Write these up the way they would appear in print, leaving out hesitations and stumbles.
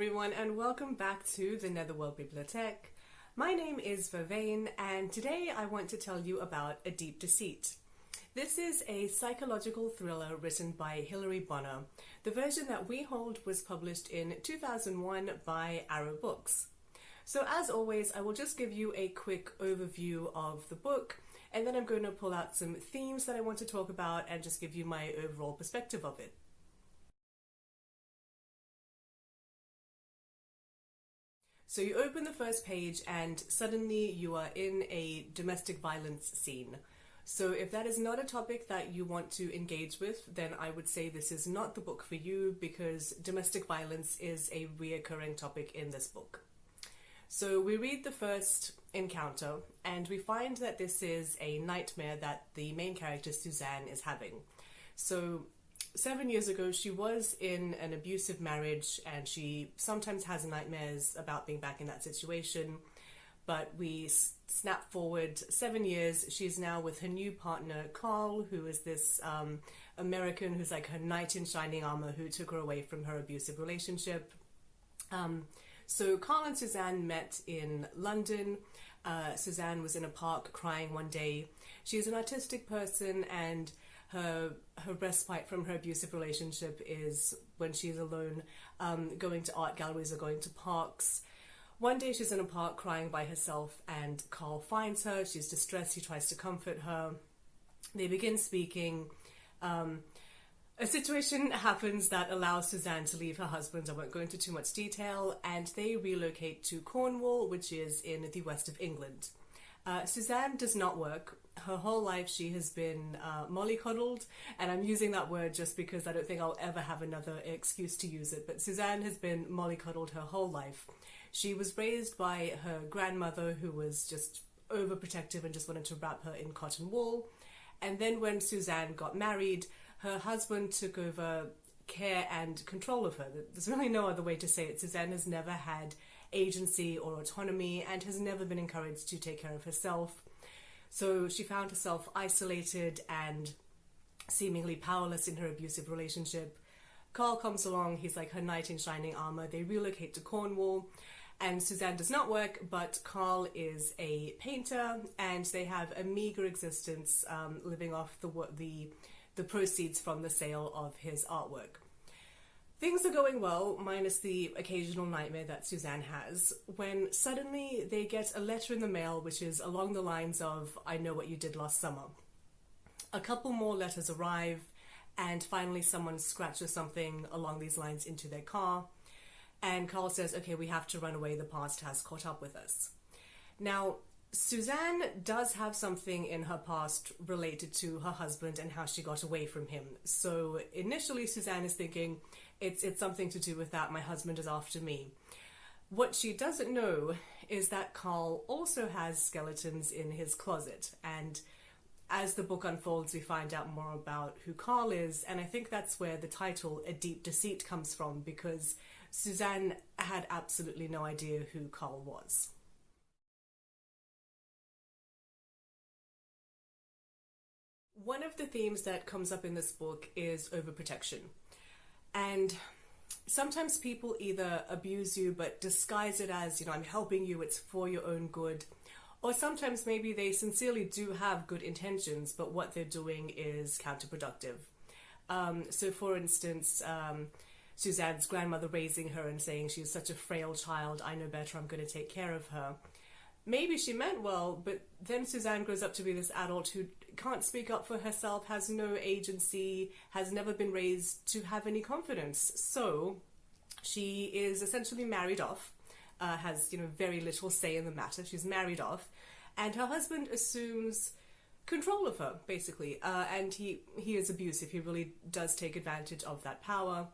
everyone, and welcome back to the Netherworld Bibliothèque. My name is Vervain, and today I want to tell you about A Deep Deceit. This is a psychological thriller written by Hilary. The version that we hold was published in 2001 by Arrow Books. So as always, I will just give you a quick overview of the book, and then I'm going to pull out some themes that I want to talk about and just give you my overall perspective of it. So you open the first page and suddenly you are in a domestic violence scene. So if that is not a topic that you want to engage with, then I would say this is not the book for you, because domestic violence is a reoccurring topic in this book. So we read the first encounter and we find that this is a nightmare that the main character Suzanne is having. So 7 years ago, she was in an abusive marriage and she sometimes has nightmares about being back in that situation. But we snap forward 7 years. She's now with her new partner, Carl, who is this American who's like her knight in shining armor who took her away from her abusive relationship. So Carl and Suzanne met in London. Suzanne was in a park crying one day. She's an artistic person, and her respite from her abusive relationship is when she's alone, going to art galleries or going to parks. One day she's in a park crying by herself and Carl finds her. She's distressed. He tries to comfort her. They begin speaking. A situation happens that allows Suzanne to leave her husband. I won't go into too much detail. And they relocate to Cornwall, which is in the west of England. Suzanne does not work. Her whole life she has been mollycoddled, and I'm using that word just because I don't think I'll ever have another excuse to use it, but Suzanne has been mollycoddled her whole life. She was raised by her grandmother, who was just overprotective and just wanted to wrap her in cotton wool. And then when Suzanne got married, her husband took over care and control of her. There's really no other way to say it. Suzanne has never had agency or autonomy and has never been encouraged to take care of herself. So she found herself isolated and seemingly powerless in her abusive relationship. Carl comes along, he's like her knight in shining armor. They relocate to Cornwall, and Suzanne does not work, but Carl is a painter, and they have a meager existence, living off the proceeds from the sale of his artwork. Things are going well, minus the occasional nightmare that Suzanne has, when suddenly they get a letter in the mail which is along the lines of, "I know what you did last summer." A couple more letters arrive, and finally someone scratches something along these lines into their car, and Carl says, "Okay, we have to run away, the past has caught up with us." Now, Suzanne does have something in her past related to her husband and how she got away from him. So initially Suzanne is thinking, it's something to do with that, my husband is after me. What she doesn't know is that Carl also has skeletons in his closet, and as the book unfolds we find out more about who Carl is, and I think that's where the title A Deep Deceit comes from, because Suzanne had absolutely no idea who Carl was. One of the themes that comes up in this book is overprotection. And sometimes people either abuse you but disguise it as, I'm helping you, it's for your own good. Or sometimes maybe they sincerely do have good intentions, but what they're doing is counterproductive. So for instance, Suzanne's grandmother raising her and saying she's such a frail child, I know better, I'm going to take care of her. Maybe she meant well, but then Suzanne grows up to be this adult who can't speak up for herself, has no agency, has never been raised to have any confidence. So she is essentially married off, has very little say in the matter. She's married off, and her husband assumes control of her, basically, and he is abusive. He really does take advantage of that power.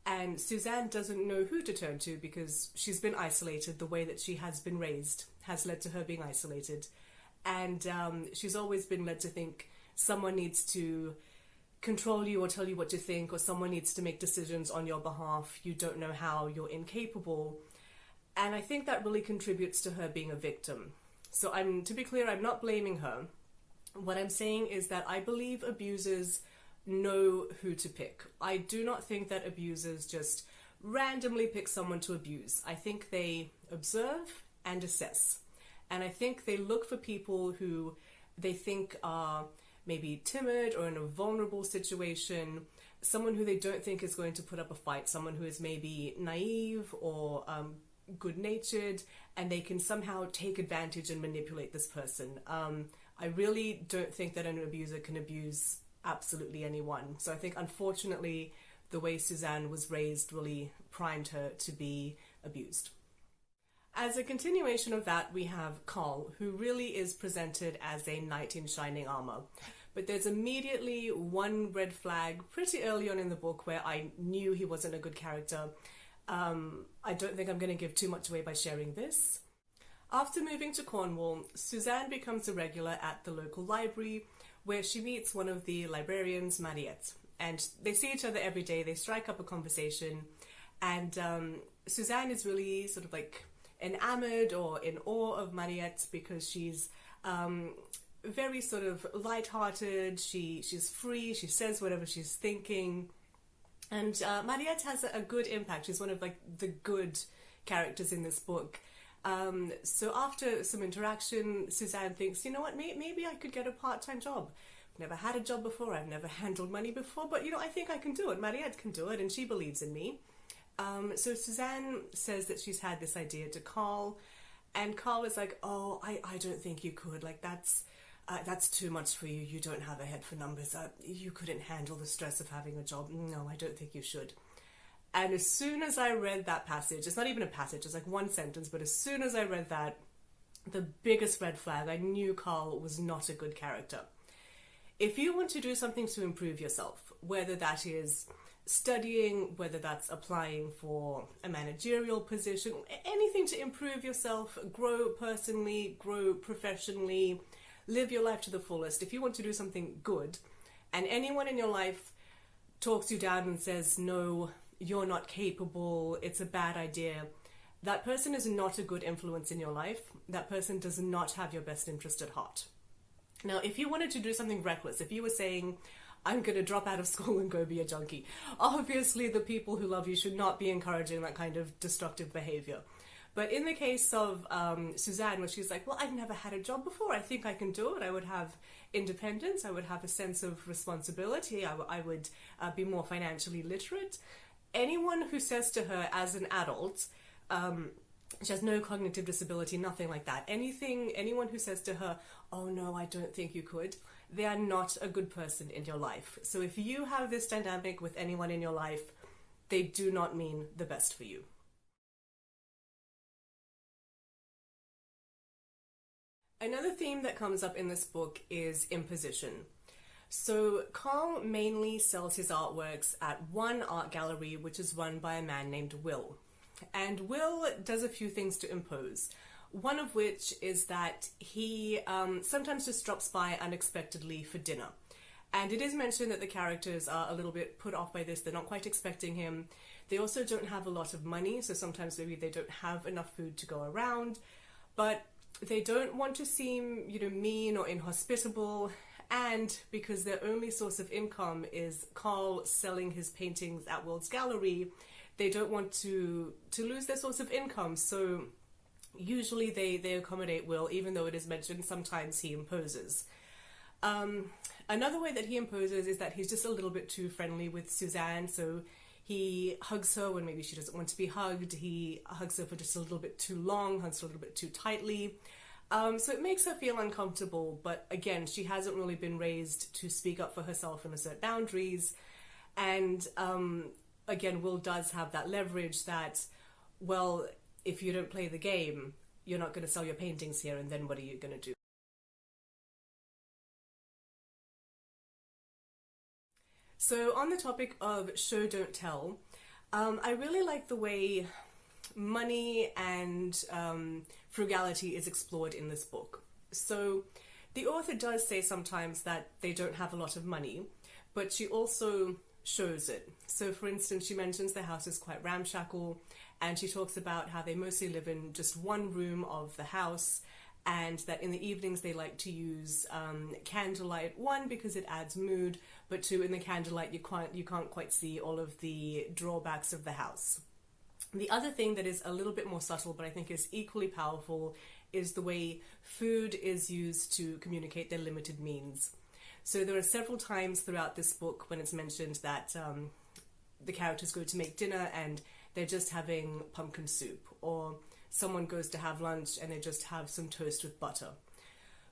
And Suzanne doesn't know who to turn to because she's been isolated. The way that she has been raised has led to her being isolated. And she's always been led to think someone needs to control you or tell you what to think, or someone needs to make decisions on your behalf. You don't know how, you're incapable. And I think that really contributes to her being a victim. So to be clear, I'm not blaming her. What I'm saying is that I believe abusers know who to pick. I do not think that abusers just randomly pick someone to abuse. I think they observe and assess. And I think they look for people who they think are maybe timid or in a vulnerable situation, someone who they don't think is going to put up a fight, someone who is maybe naive or good-natured, and they can somehow take advantage and manipulate this person. I really don't think that an abuser can abuse absolutely anyone. So I think, unfortunately, the way Suzanne was raised really primed her to be abused. As a continuation of that, we have Carl, who really is presented as a knight in shining armor. But there's immediately one red flag pretty early on in the book where I knew he wasn't a good character. I don't think I'm going to give too much away by sharing this. After moving to Cornwall, Suzanne becomes a regular at the local library where she meets one of the librarians, Mariette. And they see each other every day, they strike up a conversation, and Suzanne is really sort of like enamored or in awe of Mariette because she's very sort of light-hearted, she's free, she says whatever she's thinking, and Mariette has a good impact. She's one of like the good characters in this book. So after some interaction, Suzanne thinks, you know what, maybe I could get a part-time job. I've never had a job before, I've never handled money before, but you know, I think I can do it. Mariette can do it, and she believes in me. So Suzanne says that she's had this idea to Carl, and Carl is like, oh, I don't think you could, like that's too much for you, you don't have a head for numbers, you couldn't handle the stress of having a job, no, I don't think you should. And as soon as I read that passage, it's not even a passage, it's like one sentence, but as soon as I read that, the biggest red flag, I knew Carl was not a good character. If you want to do something to improve yourself, whether that is studying, whether that's applying for a managerial position, anything to improve yourself, grow personally, grow professionally, live your life to the fullest. If you want to do something good, and anyone in your life talks you down and says, no, you're not capable, it's a bad idea, that person is not a good influence in your life. That person does not have your best interest at heart. Now, if you wanted to do something reckless, if you were saying, I'm going to drop out of school and go be a junkie, obviously the people who love you should not be encouraging that kind of destructive behavior. But in the case of Suzanne, where she's like, well, I've never had a job before, I think I can do it, I would have independence, I would have a sense of responsibility, I would be more financially literate. Anyone who says to her as an adult, she has no cognitive disability, nothing like that. Anyone who says to her, oh no, I don't think you could, they are not a good person in your life. So if you have this dynamic with anyone in your life, they do not mean the best for you. Another theme that comes up in this book is imposition. So Carl mainly sells his artworks at one art gallery, which is run by a man named Will. And Will does a few things to impose. One of which is that he sometimes just drops by unexpectedly for dinner. And it is mentioned that the characters are a little bit put off by this. They're not quite expecting him. They also don't have a lot of money, so sometimes maybe they don't have enough food to go around. But they don't want to seem, mean or inhospitable. And because their only source of income is Carl selling his paintings at Will's gallery, they don't want to lose their source of income. So usually they accommodate Will, even though it is mentioned sometimes he imposes. Another way that he imposes is that he's just a little bit too friendly with Suzanne. So he hugs her when maybe she doesn't want to be hugged. He hugs her for just a little bit too long, hugs her a little bit too tightly. So it makes her feel uncomfortable, but again, she hasn't really been raised to speak up for herself and assert boundaries. And again, Will does have that leverage that, well, if you don't play the game, you're not going to sell your paintings here, and then what are you going to do? So on the topic of show, don't tell, I really like the way money and frugality is explored in this book. So the author does say sometimes that they don't have a lot of money, but she also shows it. So for instance, she mentions the house is quite ramshackle, and she talks about how they mostly live in just one room of the house, and that in the evenings they like to use candlelight, one, because it adds mood, but two, in the candlelight you can't quite see all of the drawbacks of the house. The other thing that is a little bit more subtle, but I think is equally powerful, is the way food is used to communicate their limited means. So there are several times throughout this book when it's mentioned that the characters go to make dinner and they're just having pumpkin soup, or someone goes to have lunch and they just have some toast with butter.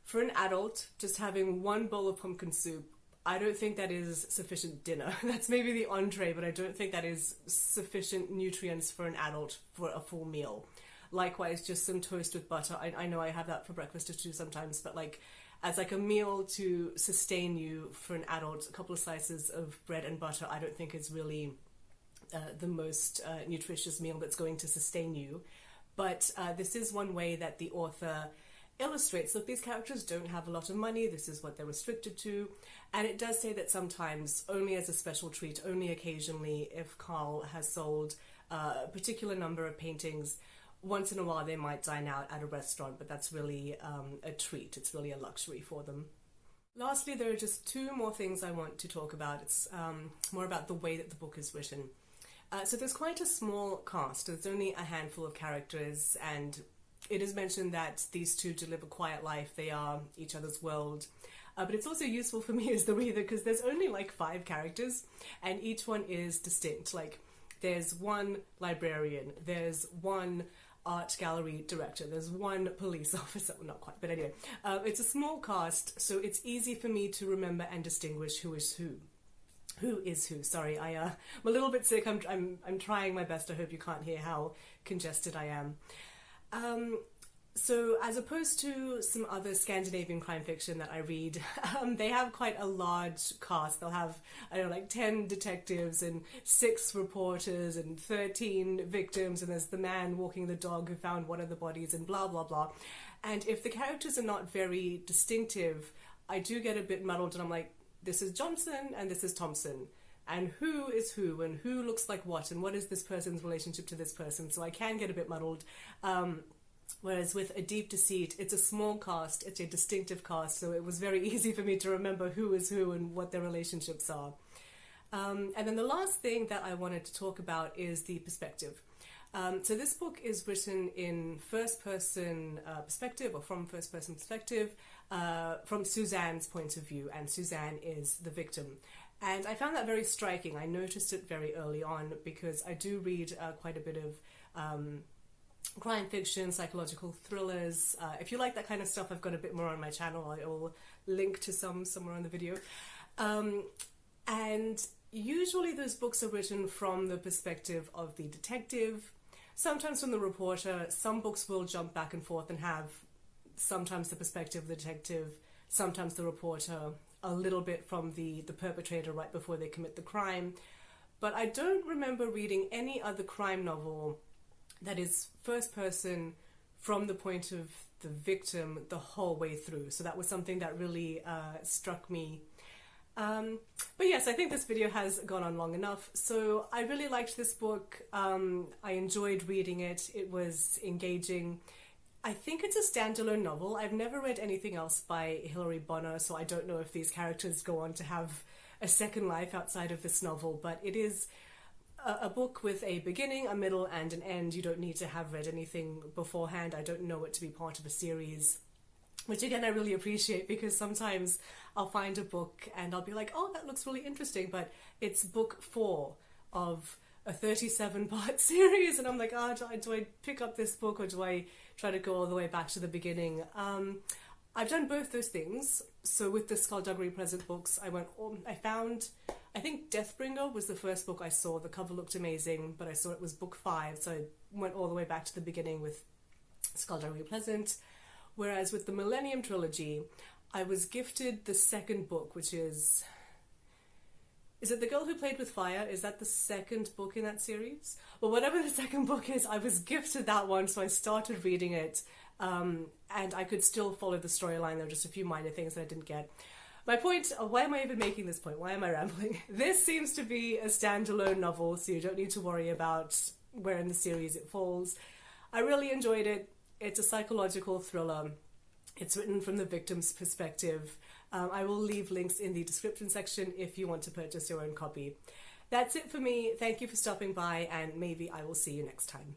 For an adult, just having one bowl of pumpkin soup, I don't think that is sufficient dinner. That's maybe the entree, but I don't think that is sufficient nutrients for an adult for a full meal. Likewise, just some toast with butter. I know I have that for breakfast too sometimes, but like as like a meal to sustain you for an adult, a couple of slices of bread and butter, I don't think is really the most nutritious meal that's going to sustain you. But this is one way that the author illustrates that these characters don't have a lot of money, this is what they're restricted to, and it does say that sometimes, only as a special treat, only occasionally, if Carl has sold a particular number of paintings, once in a while they might dine out at a restaurant, but that's really a treat, it's really a luxury for them. Lastly, there are just two more things I want to talk about. It's more about the way that the book is written. So there's quite a small cast, there's only a handful of characters, and it is mentioned that these two to live a quiet life, they are each other's world. But it's also useful for me as the reader because there's only like 5 characters and each one is distinct. Like there's one librarian, there's one art gallery director, there's one police officer, well, not quite, but anyway. It's a small cast, so it's easy for me to remember and distinguish who is who. Who is who? Sorry, I'm a little bit sick. I'm trying my best. I hope you can't hear how congested I am. So as opposed to some other Scandinavian crime fiction that I read, they have quite a large cast. They'll have, I don't know, like 10 detectives and 6 reporters and 13 victims, and there's the man walking the dog who found one of the bodies and blah, blah, blah. And if the characters are not very distinctive, I do get a bit muddled and I'm like, this is Johnson and this is Thompson. And who is who and who looks like what and what is this person's relationship to this person, so I can get a bit muddled. Whereas with A Deep Deceit, it's a small cast, it's a distinctive cast, so it was very easy for me to remember who is who and what their relationships are. And then the last thing that I wanted to talk about is the perspective. So this book is written in first-person perspective, or from first-person perspective, from Suzanne's point of view, and Suzanne is the victim. And I found that very striking. I noticed it very early on because I do read quite a bit of crime fiction, psychological thrillers. If you like that kind of stuff, I've got a bit more on my channel. I will link to some somewhere on the video. And usually those books are written from the perspective of the detective, sometimes from the reporter. Some books will jump back and forth and have sometimes the perspective of the detective, sometimes the reporter, a little bit from the perpetrator right before they commit the crime. But I don't remember reading any other crime novel that is first person from the point of the victim the whole way through. So that was something that really struck me. But yes, I think this video has gone on long enough. So I really liked this book. I enjoyed reading it. It was engaging. I think it's a standalone novel. I've never read anything else by Hilary Bonner, so I don't know if these characters go on to have a second life outside of this novel, but it is a book with a beginning, a middle, and an end. You don't need to have read anything beforehand. I don't know it to be part of a series, which again I really appreciate, because sometimes I'll find a book and I'll be like, oh, that looks really interesting, but it's book 4 of a 37-part series, and I'm like, oh, do I pick up this book or do I try to go all the way back to the beginning? I've done both those things. So with the Skullduggery Present books, I think Deathbringer was the first book I saw. The cover looked amazing, but I saw it was book 5, so I went all the way back to the beginning with Skullduggery Present. Whereas with the Millennium Trilogy, I was gifted the second book, which is it The Girl Who Played with Fire? Is that the second book in that series? Well, whatever the second book is, I was gifted that one, so I started reading it, and I could still follow the storyline. There were just a few minor things that I didn't get. My point, why am I even making this point? Why am I rambling? This seems to be a standalone novel, so you don't need to worry about where in the series it falls. I really enjoyed it. It's a psychological thriller. It's written from the victim's perspective. I will leave links in the description section if you want to purchase your own copy. That's it for me. Thank you for stopping by, and maybe I will see you next time.